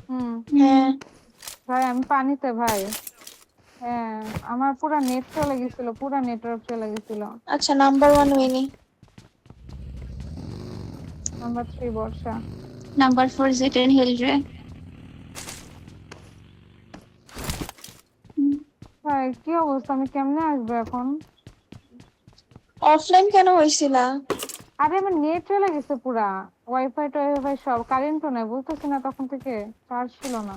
হুম। হ্যাঁ। ভাই আমি পানিতে ভাই। হ্যাঁ, আমার পুরা নেট চলে গেছিল, পুরা নেটওয়ার্ক চলে গেছিল। আচ্ছা, নাম্বার 1 উইনি। নাম্বার 3 বর্ষা। নাম্বার 4 জেটেন হিল রে। ভাই কি অবস্থা, আমি কেমনে আসবো এখন? অফলাইন কেন হইছিলা? আরে আমার নেট চলে গেছে পুরা, ওয়াইফাই টোয়াইফাই সব, কারেন্টও নাই, বুঝতেছি না তখন থেকে, চার্জ ছিল না।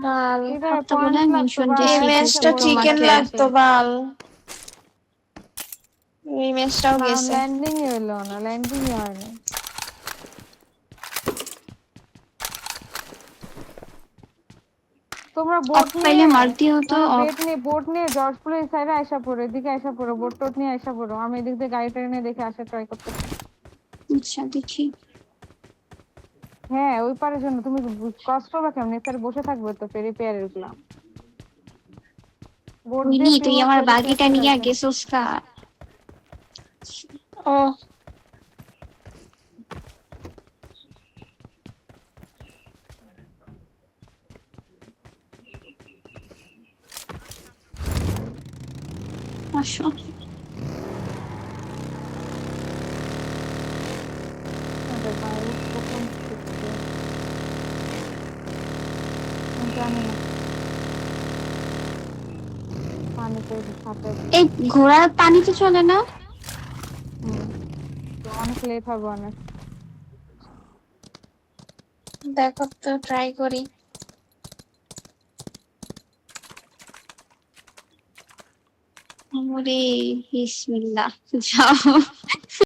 বাল, এটা সপ্তাহ বোধ পয়েন্ট হয় লাগতো মেনশন ভাই, এই দিছি পয়সা ম্যাচটা দিছি ভরছি চিকেন তোমাকে। ম্যাচে। লাগতো বাল। এই ম্যাচটাও না গেছে। ল্যান্ডিং এ হইলো না, ল্যান্ডিং এ হয়নি। তোমরা অফ বোট পাইলে নিয়ে, মার্ক দিও তো তোমরা অফ। বেট নিয়ে বোট নিয়ে জর্জপুর এই সাইডে আইসা পড়ো, এদিকে আইসা পড়ো, বোট টোট নিয়ে আইসা পড়ো, আমি এদিক দিয়ে গাড়ি টাড়ি নিয়ে দেখে আসা ট্রাই করতেছি। আচ্ছা দেখি। হ্যাঁ ওই পারের জন্য তুমি ক্রস করবা কেমন, স্যার বসে থাকবে তো ফেরি পেয়ারের গুলা, বোট দিয়ে বুঝলি ফ্রি তুই মুভ আমার করে দিতে বাগিটা চলে নিয়ে আসে। গেছোস কা। ও, আসো। আরে ভাই উঠবো কোন দিক দিয়ে? আমি জানি না, পানিতে সাঁতার দিই। এই ঘোড়া পানিতে চলে না? হম, তো অনেক লেট হবে অনেক। দেখো তো, ট্রাই করি। ওরে বিসমিল্লাহ, যাও।